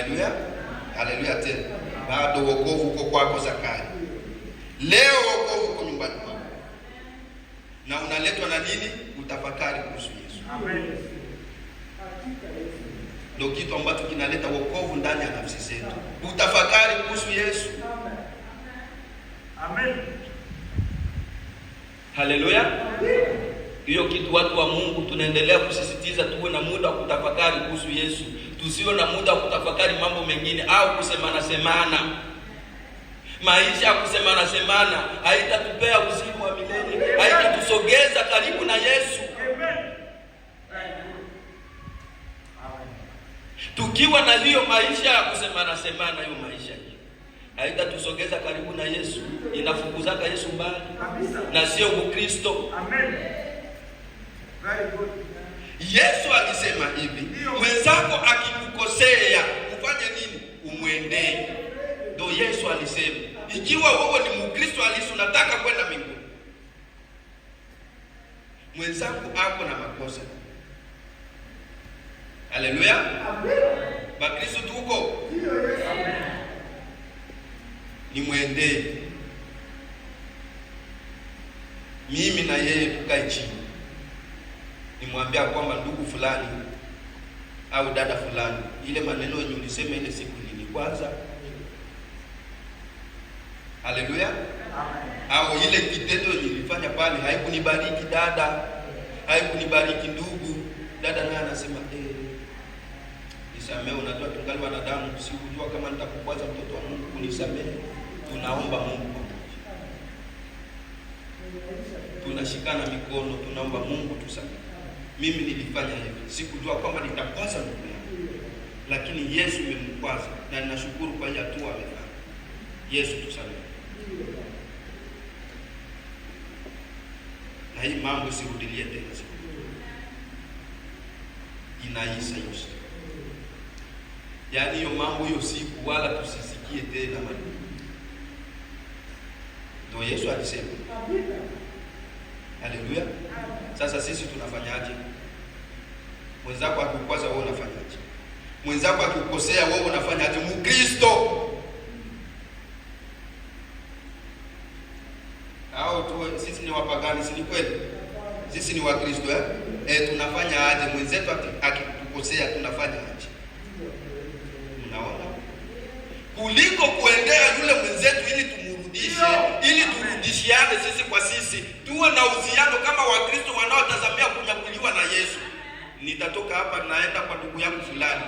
Haleluya. Haleluya tena. Bado wokovu uko kwako Zakayo. Leo wokovu uko nyumbani kwako. Na unaletwa na nini? Utafakari kuhusu Yesu. Amen. Ndio kitu ambacho kinaleta wokovu ndani ya nafsi zetu. Utafakari kuhusu Yesu. Amen. Haleluya. Hiyo kitu watu wa Mungu tunaendelea kusisitiza, tuwe na muda wa kutafakari kuhusu Yesu. Tusiwe na muda wa kutafakari mambo mengine au kusemana semana. Maisha ya kusemana semana haitatupea uzima wa milele, haitatusogeza karibu na Yesu. Tukiwa na hiyo maisha ya kusemana semana, hiyo maisha haitatusogeza karibu na Yesu, inafukuzaka Yesu mbali na sio Ukristo. Amen. Very good. Yesu alisema hivi, mwenzako akikukosea ufanye nini? Umwendee. Ndio Yesu alisema. Ikiwa wewe ni Mkristo halisi unataka kwenda mbinguni, mwenzako ako na makosa. Haleluya. Amen. Bakristo tuko. Amen. Ni mwendee. Mimi na yeye tukae chini, nimwambia kwamba ndugu fulani au dada fulani, ile maneno yenye ulisema ile siku nilikwaza. Haleluya. Au ile kitendo nilifanya pale haikunibariki dada, haikunibariki ndugu. Dada naye anasema nisamehe, unajua tungali wanadamu, sikujua kama nitakukwaza mtoto wa Mungu, unisamehe. Tunaomba Mungu pamoja. Tunashikana mikono, tunaomba Mungu tusamehe. Mimi nilifanya hivi, sikujua kwamba nitakwaza ndugu yangu, lakini Yesu amemkwaza na ninashukuru kwa hiyo hatua amefanya. Yesu tusamehe. Na hii mambo isirudilie tena. Inaisha hiyo. Yaani hiyo mambo hiyo siku wala tusisikie tena. Ndio Yesu alisema. Haleluya. Sasa sisi tunafanyaje? Mwenzako akikukwaza wewe unafanyaje? Mwenzako akikukosea wewe unafanyaje? Mkristo au tu sisi ni wapagani, si kweli? Sisi ni Wakristo tunafanya aje? Mwenzetu akitukosea tunafanya aje? Unaona? Kuliko kuendea yule mwenzetu ili tumrudishe, ili turudishiane sisi kwa sisi, tuwe na uhusiano kama Wakristo wanaotazamia kunyakuliwa na Yesu. Nitatoka hapa naenda kwa ndugu yangu fulani,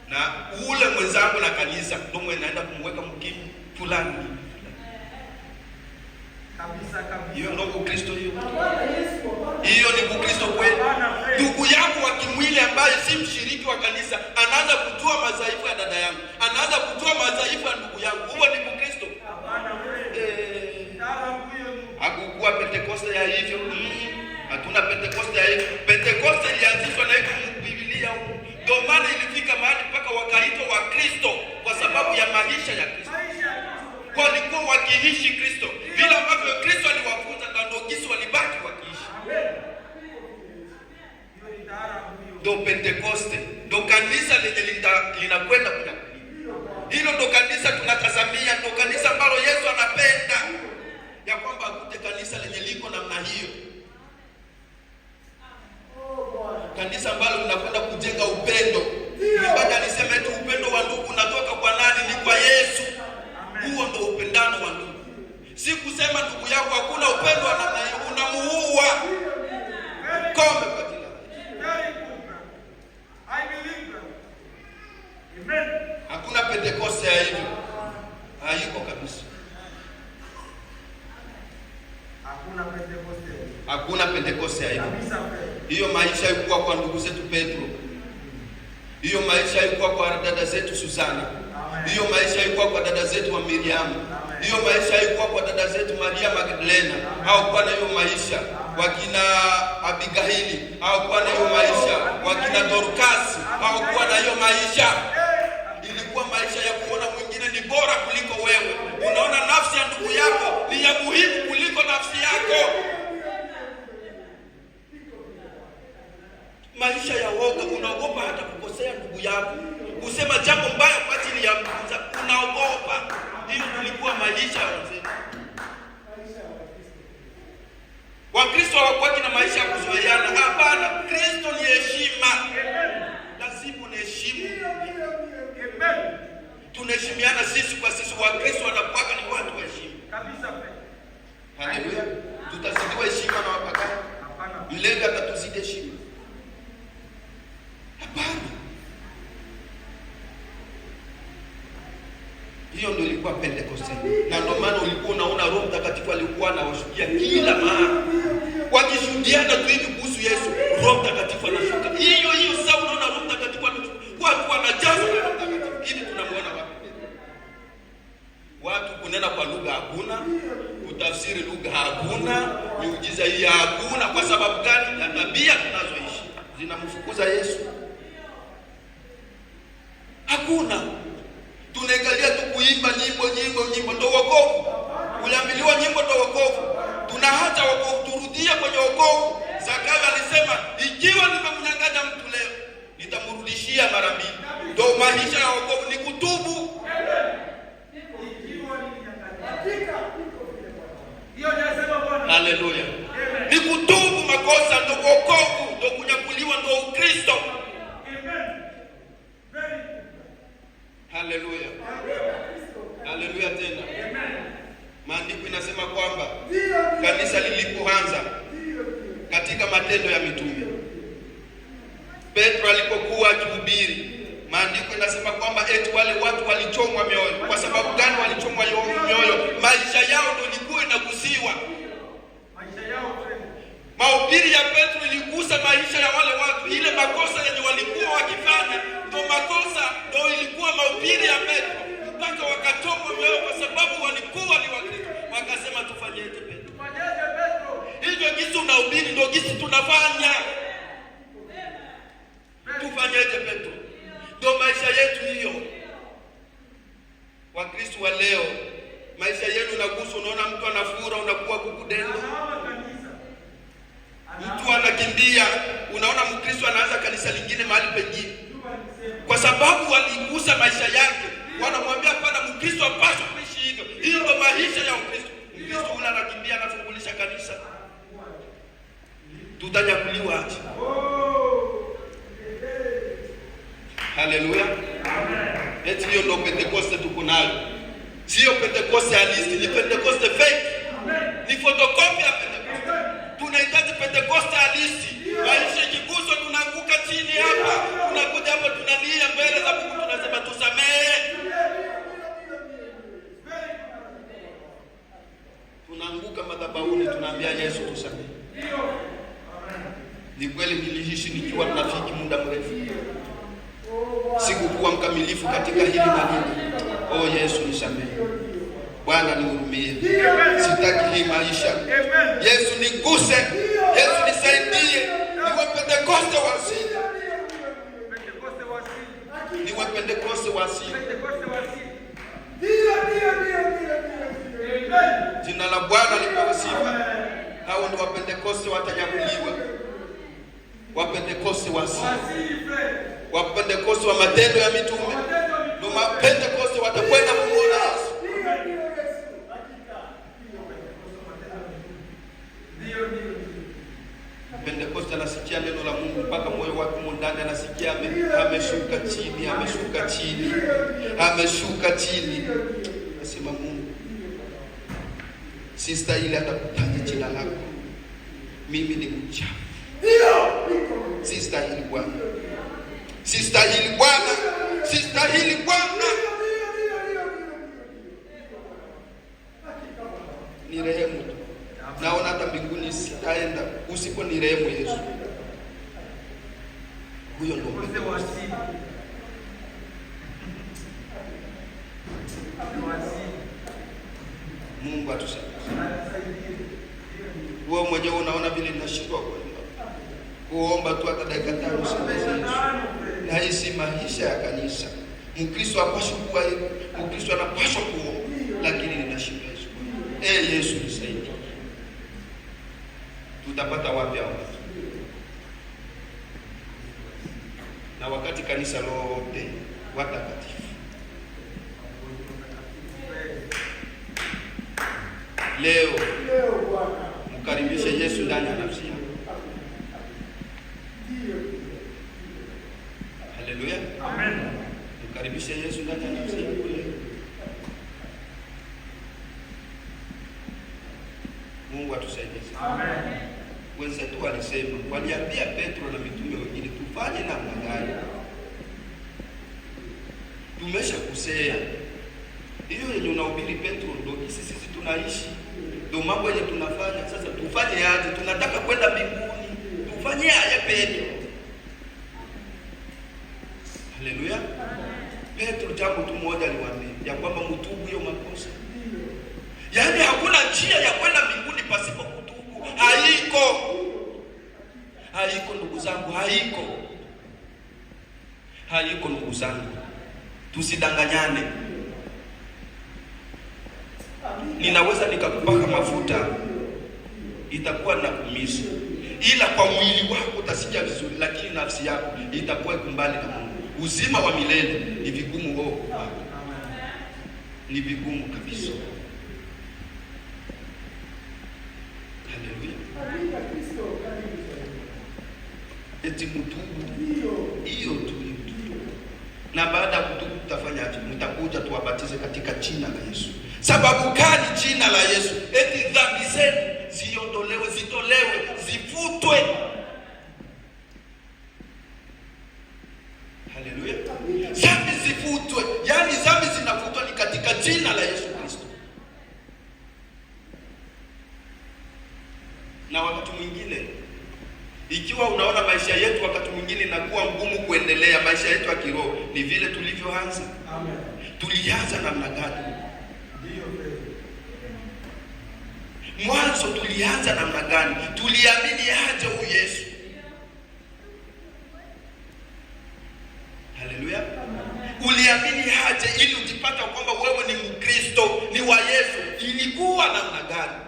na ule mwenzangu na kanisa ndio naenda kumweka mkimi fulani. Kabisa kabisa. Hiyo ndio Ukristo hiyo. Hiyo ni Ukristo kweli. Ndugu yangu wa kimwili ambaye si mshiriki wa kanisa anaanza kujua madhaifu ya dada yangu, anaanza kujua madhaifu ya ndugu yangu. Huo ni Ukristo. Hapana wewe. Hakukuwa Pentekoste ya hivyo. Hatuna Pentekoste ya hivyo. Pentekoste ilianzishwa na iko Biblia huko. Ndio maana ilifika mahali mpaka wakaitwa wa Kristo kwa sababu ya maisha ya Kristo. Walikuwa wakiishi Kristo vile ambavyo Kristo aliwafunza, na ndio kisi walibaki wakiishi. Ndio Pentekoste, ndio kanisa lenye linakwenda kunyakuliwa. Hilo ndio kanisa tunatazamia, ndio kanisa ambalo Yesu anapenda ya kwamba akute kanisa lenye liko namna hiyo. Kanisa ambalo linakwenda kujenga upendo. Mbona alisema tu upendo wa ndugu unatoka kwa nani? Ni kwa Yesu. Huo ndio upendano wa ndugu. Si kusema ndugu yako hakuna upendo wa namna hiyo, unamuua. Kombe kwa jina. I believe that. Amen. Hakuna Pentekoste ya hivyo. Hayuko kabisa. Hakuna Pentekoste. Hakuna Pentekoste ya hivyo. Kabisa. Hiyo maisha ilikuwa kwa ndugu zetu Petro. Hiyo maisha ilikuwa kwa dada zetu Susana. Hiyo maisha ilikuwa kwa dada zetu wa Miriam. Hiyo maisha ilikuwa kwa dada zetu Maria Magdalena. Au kwa hiyo maisha wakina Abigaili, au kwa hiyo maisha wakina Dorcas, au kwa hiyo maisha ilikuwa maisha ya kuona mwingine ni bora kuliko wewe. Unaona nafsi ya ndugu yako ni ya muhimu kuliko nafsi yako. maisha ya woga. Unaogopa hata kukosea ndugu yako, kusema jambo mbaya kwa ajili ya mtu, unaogopa. Hiyo ilikuwa maisha ya wazee. Wakristo hawakuwa na maisha ya kuzoeana. Hapana, Kristo ni heshima. Lazima unaheshimu. Tunaheshimiana sisi kwa sisi. Wakristo wanakuwa ni watu wa heshima kabisa. Haleluya. Tutazidiwa heshima na wapagani? Hapana. Mlenga atatuzidi heshima? Hapana. Hiyo ndio ilikuwa Pentekoste. Na ndio maana ulikuwa unaona Roho Mtakatifu alikuwa anawashukia kila mahali. Wakishuhudiana tu hivi kuhusu Yesu, Roho Mtakatifu anashuka. Hiyo sasa unaona Roho Mtakatifu anashuka. Watu wanajazwa na Roho Mtakatifu. Hivi tunamuona wapi? Watu kunena kwa lugha hakuna, kutafsiri lugha hakuna, miujiza hii hakuna. Kwa sababu gani? Ya tabia tunazoishi zinamfukuza Yesu. Hakuna. Tunaangalia tu kuimba nyimbo ndio wokovu. Uliambiliwa nyimbo ndio wokovu. Tunaacha wokovu, turudie kwenye wokovu. Zakayo alisema, ikiwa nimemnyang'anya mtu leo, nitamrudishia mara mbili. Ndio maisha ya wokovu, ni kutubu. Haleluya. Ni kutubu makosa, ndio wokovu, ndio kunyakuliwa, ndio Ukristo. Haleluya. Haleluya tena. Maandiko inasema kwamba kanisa lilipoanza katika Matendo ya Mitume, Petro alipokuwa akihubiri, maandiko inasema kwamba eti wale watu walichomwa mioyo. Kwa sababu gani walichomwa mioyo? Maisha yao ndio ilikuwa inagusiwa. Mahubiri ya Petro iligusa maisha ya wale watu. Ile makosa yenye walikuwa wakifanya ndio makosa, ndio ilikuwa mahubiri ya Petro, mpaka wakachomwa mioyo kwa sababu walikuwa ni Wakristo. Wakasema tufanyeje Petro? Hivyo jinsi unahubiri ndio jinsi tunafanya. Tufanyeje Petro? Ndio maisha yetu hiyo. Wakristo wa leo, maisha yenu nagusa. Unaona mtu anafura, unakuwa kukudendo. Mtu anakimbia, unaona Mkristo anaanza kanisa lingine mahali pengine, kwa sababu waligusa maisha yake. Wanamwambia pana, Mkristo hapaswi kuishi hivyo. Hiyo ndio maisha ya Ukristo. Mkristo ule anakimbia, anafungulisha kanisa. Tutanyakuliwa aje? Haleluya. Eti hiyo ndio Pentekoste tuko nayo. Sio Pentekoste halisi, ni Pentekoste fake. Ni photocopy ya Pentekoste. Tunahitaji Pentekoste halisi. Maisha kiguso, tunaanguka chini hapa. Tunakuja hapa tunalia mbele za Mungu, tunasema tusamehe. Tunaanguka madhabahuni, tunaambia Yesu tusamehe. Ni kweli niliishi nikiwa mnafiki muda mrefu. Sikukuwa mkamilifu katika hili na lile. Oh Yesu nisamehe. Bwana nihurumie. Sitaki hii maisha. Yesu niguse. Yesu nisaidie. Niwe Pentekoste wa asili. Niwe Pentekoste wa asili. Jina la Bwana lipewe sifa. Hao ndio Wapentekoste watanyakuliwa. Wapentekoste wa asili. Wapentekoste wa Matendo ya Mitume. Ndio Wapentekoste watakwenda kumuona Yesu. Pentekoste anasikia neno la Mungu mpaka moyo wake ndani anasikia ameshuka chini, ameshuka chini, ameshuka chini. Nasema Mungu, sistahili hata kutaja jina lako. Mimi ni mchafu. Sistahili Bwana. Sistahili Bwana. Sistahili Bwana. Ni rehemu tu. Naona hata mbinguni sitaenda usipo ni rehemu Yesu. Huyo ndio Mungu atusaidie. Wewe mwenyewe unaona vile ninashindwa kuomba tu hata dakika 5 siwezi. Na hii si maisha ya kanisa. Mkristo hapaswi kuwa hivyo. Mkristo anapaswa kuomba, lakini ninashindwa Yesu. Yesu nisaidie. Tutapata wapi hao? na wakati kanisa lote watakatifu. Leo mkaribishe Yesu ndani ya nafsi yako. Haleluya, Amen. mkaribishe Yesu ndani ya nafsi yako leo. Mungu atusaidie. Amen. Wenzetu walisema, waliambia Petro na mitume wengine, tufanye namna gani? Tumeshakosea. Hiyo yenye unahubiri Petro ndio sisi tunaishi. Ndio mambo yenye tunafanya. Sasa tufanye aje? Tunataka kwenda mbinguni. Tufanye haya Petro. Haleluya. Petro jambo tu moja aliwaambia, ya kwamba mtubu hiyo makosa. Yaani hakuna njia ya kwenda mbinguni pasipo kutubu. Haiko. Haiko ndugu zangu, haiko. Haiko ndugu zangu. Tusidanganyane. Ninaweza nikakupaka mafuta itakuwa nakuumiza, ila kwa mwili wako utasikia vizuri, lakini nafsi yako itakuwa kumbali na Mungu. Uzima wa milele ni vigumu ni vigumu kabisa. Haleluya. Eti mtubu hiyo tu. Na baada ya kutubu tutafanya aje? Mtakuja tuwabatize katika jina la Yesu. Sababu gani jina la Yesu? Eti dhambi zenu ziondolewe, zitolewe, zifutwe. Haleluya. Dhambi zifutwe. Yaani dhambi zinafutwa ni katika jina la Yesu Kristo. Na wakati mwingine ikiwa unaona maisha yetu wakati mwingine inakuwa ngumu kuendelea, maisha yetu ya kiroho, ni vile tulivyoanza. Amen. Tulianza namna gani? Mwanzo tulianza namna gani? Tuliamini aje huyu Yesu? Haleluya. Uliamini aje ili ujipata kwamba wewe ni Mkristo, ni wa Yesu? Ilikuwa namna gani?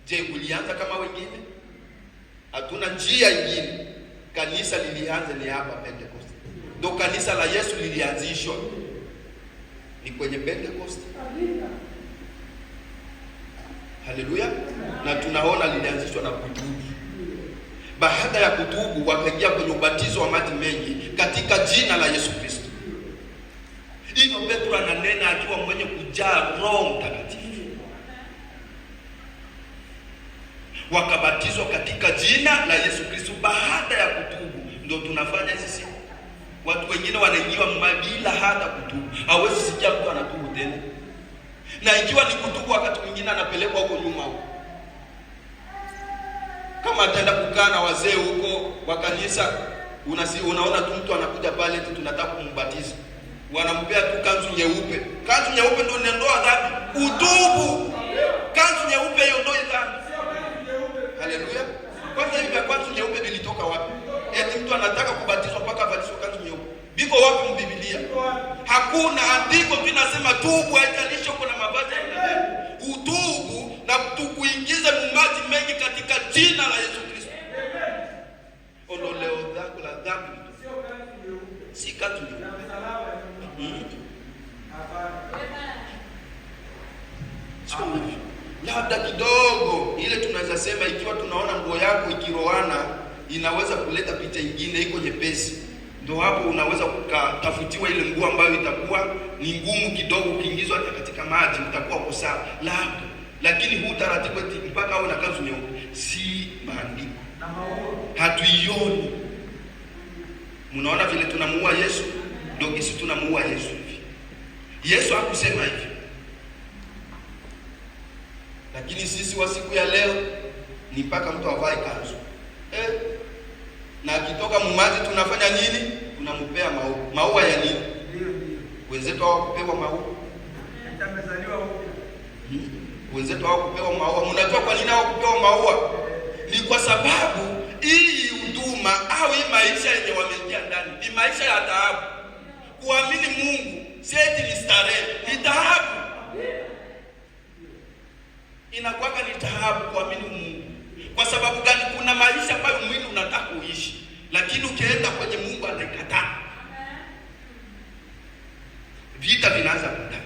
Je, ulianza kama wengine? Hatuna njia nyingine. Kanisa lilianza ni hapa Pentecost. Ndio kanisa la Yesu lilianzishwa. Ni kwenye Pentecost. Haleluya. Na tunaona lilianzishwa na kutubu. Baada ya kutubu wakaingia kwenye ubatizo wa maji mengi katika jina la Yesu Kristo. Hivyo Petro ananena akiwa mwenye kujaa Roho Mtakatifu. Wakabatizwa katika jina la Yesu Kristo baada ya kutubu. Ndio tunafanya sisi. Watu wengine wanaingiwa bila hata kutubu. Hawezi sikia mtu anatubu tena. Na ikiwa ni kutubu wakati mwingine anapelekwa huko nyuma huko. Kama ataenda kukaa na wazee huko wa kanisa, unaona tu mtu anakuja pale tu tunataka kumbatiza. Wanampea tu kanzu nyeupe. Kanzu nyeupe ndio inaondoa dhambi. Utubu. Kanzu nyeupe hiyo ndio dhambi. Haleluya. Kwanza hivi kanzu nyeupe vilitoka wapi? Eti mtu anataka kubatizwa mpaka abatizwe kanzu nyeupe. Biko wapi mbiblia? Hakuna andiko tunasema tubu, haijalishi uko na mavazi ya nani. Utubu na tukuingize maji mengi katika jina la Yesu Kristo. Ondoleo lako la dhambi. Si kanzu nyeupe. Labda kidogo ile tunaweza sema, ikiwa tunaona nguo yako ikiroana inaweza kuleta picha nyingine iko nyepesi, ndio hapo unaweza kutafutiwa ile nguo ambayo itakuwa ni ngumu kidogo, ukiingizwa hata katika maji utakuwa uko sawa labda. Lakini huu taratibu mpaka awe na kanzu nyeupe si maandiko, hatuioni. Mnaona vile tunamuua Yesu, ndio kisi tunamuua Yesu hivi. Yesu hakusema hivi. Lakini sisi wa siku ya leo ni mpaka mtu avae kanzu. Na akitoka mumaji tunafanya nini? Tunampea maua. Maua ya nini? Wenzetu hawakupewa maua. Wenzetu hawakupewa maua. Mnajua kwa nini hawakupewa maua? Ni kwa sababu hii huduma au hii maisha yenye wameingia ndani ni maisha ya taabu. Kuamini Mungu si eti ni starehe, ni taabu. Inakuwa ni taabu kuamini Mungu. Kwa sababu gani? Kuna maisha ambayo mwili unataka kuishi, lakini ukienda kwenye Mungu anaikataa. Vita vinaanza hapo ndani.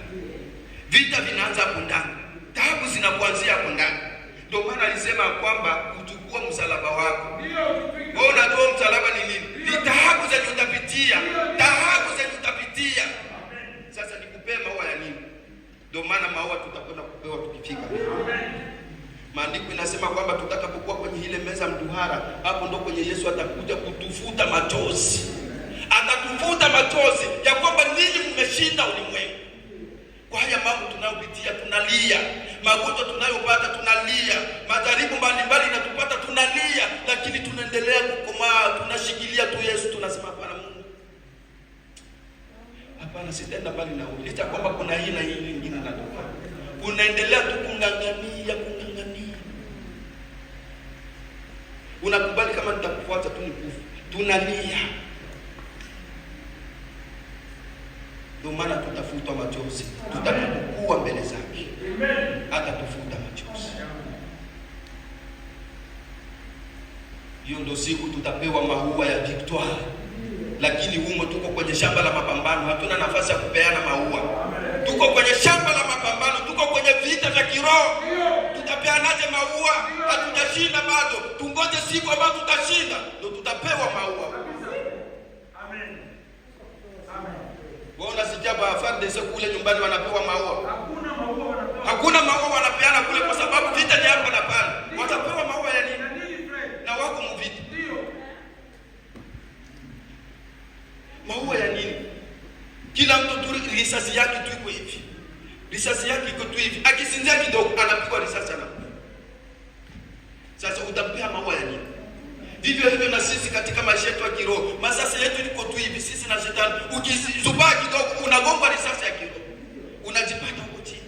Vita vinaanza hapo ndani. Taabu zinakuanzia hapo ndani. Ndio maana alisema kwamba kuchukua msalaba wako. Wewe unatoa msalaba ni nini? Ni taabu zenye utapitia. Taabu zenye utapitia. Sasa nikupee maua ya nini? Ndio maana maua tutakwenda kupewa tukifika. Maandiko inasema kwamba tutakapokuwa kwenye ile meza mduara, hapo ndo kwenye Yesu atakuja kutufuta machozi. Atatufuta machozi ya kwamba ninyi mmeshinda ulimwengu. Kwa haya mambo tunayopitia tunalia, magonjwa tunayopata tunalia, majaribu mbalimbali inatupata tunalia, lakini tunaendelea kukomaa, tunashikilia tu Yesu, tunasema hapana Mungu. Hapana, sitaenda mbali na wewe. Licha kwamba kuna hii na hii nyingine natoka. Unaendelea tu kungangania. Unakubali kama nitakufuata tu nikufa. Tunalia. Ndio maana tutafutwa machozi. Tutakuwa mbele zake. Hata tufuta machozi. Hiyo ndio siku tutapewa maua ya victoire. Lakini humo tuko kwenye shamba la mapambano, hatuna nafasi ya kupeana maua. Tuko kwenye shamba la mapambano, tuko kwenye vita vya kiroho. Tutapeanaje maua? Hatujashinda bado. Tungoje siku ambayo tutashinda ndio tutapewa maua. Amen. Amen. Waona sijaba FARDC kule nyumbani wanapewa maua. Hakuna maua wanapewa. Hakuna maua wanapeana kule kwa sababu vita ni hapa na pale. Watapewa maua ya nini? Na wako mvita. Ndio. Maua ya nini? Kila mtu tu risasi yake tu iko hivi. Risasi yake iko tu hivi. Akisinzia kidogo anapigwa risasi anakufa. Sasa utapea maua ya nini? Vivyo hivyo na sisi katika maisha yetu ya kiroho. Masasa yetu liko tu hivi, sisi na shetani. Ukizubaa kidogo unagonga risasi ya kiroho. Unajipata huko chini.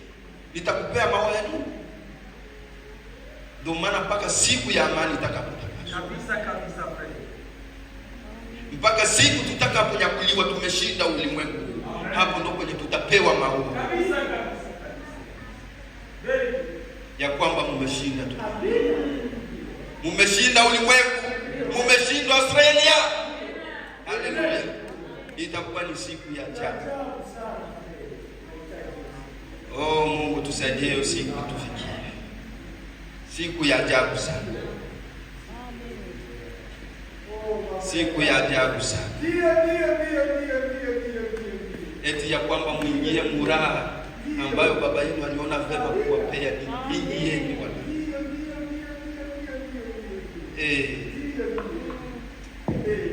Nitakupea maua ya nini? Ndio maana mpaka siku ya amani itakapotaka. Kabisa. Mpaka siku tutakaponyakuliwa tumeshinda ulimwengu. Hapo ndo kwenye tutapewa maua. Kabisa. Ya kwamba mmeshinda tu. Mmeshinda ulimwengu. Mmeshinda Australia. Haleluya. Itakuwa ni siku ya ajabu. Oh Mungu tusaidie hiyo siku tufikie. Siku ya ajabu sana. Siku ya ajabu sana. Eti ya kwamba mwingie muraha ambayo baba yenu aliona vema kuwapea ingieni wana.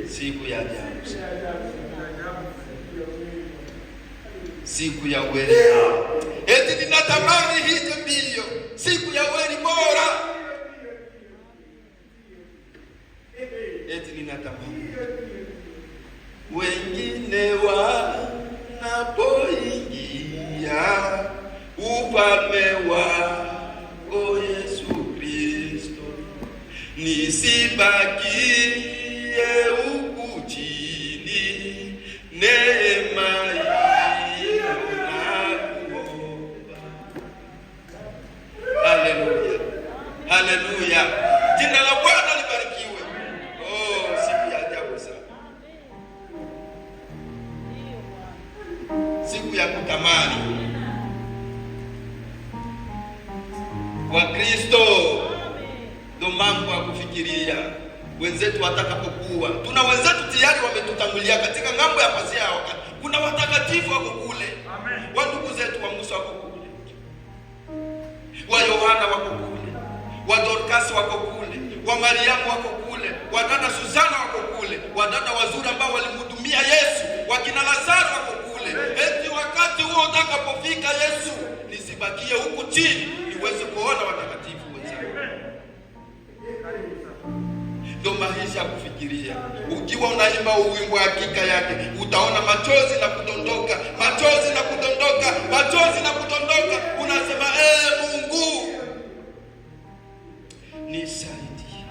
Siku ya ajabu sana. Siku ya weli. Eti ninatamani hizo mbio. Siku ya weli bora. Eti ninatamani. Wengine wanapoingia ufalme wako Yesu Kristo, nisibakie huku chini, neema hiyo nakuomba. Haleluya. Haleluya. Jina la Bwana libarikiwe. Oh, siku ya ajabu sana. Siku ya kutamani. Wakristo ndo mambo ya kufikiria. Wenzetu watakapokuwa, tuna wenzetu tayari wametutangulia katika ngambo ya pazia wakati. Kuna watakatifu wako kule. Amen. Wa ndugu zetu wa Musa wako kule. Wa Yohana wako kule. Wa Dorcas wako kule. Wa Mariamu wako kule. Wa dada Susana wako kule. Wa dada wazuri ambao walimhudumia Yesu. Wakina Lazaro wako kule. Eti wakati huo utakapofika Yesu, nisibakie huku chini niweze kuona watakatifu wenzangu. Ndio maisha ya kufikiria. Ukiwa unaimba uwimbo hakika yake, utaona machozi na kudondoka, machozi na kudondoka, machozi na kudondoka. Unasema Mungu nisaidie.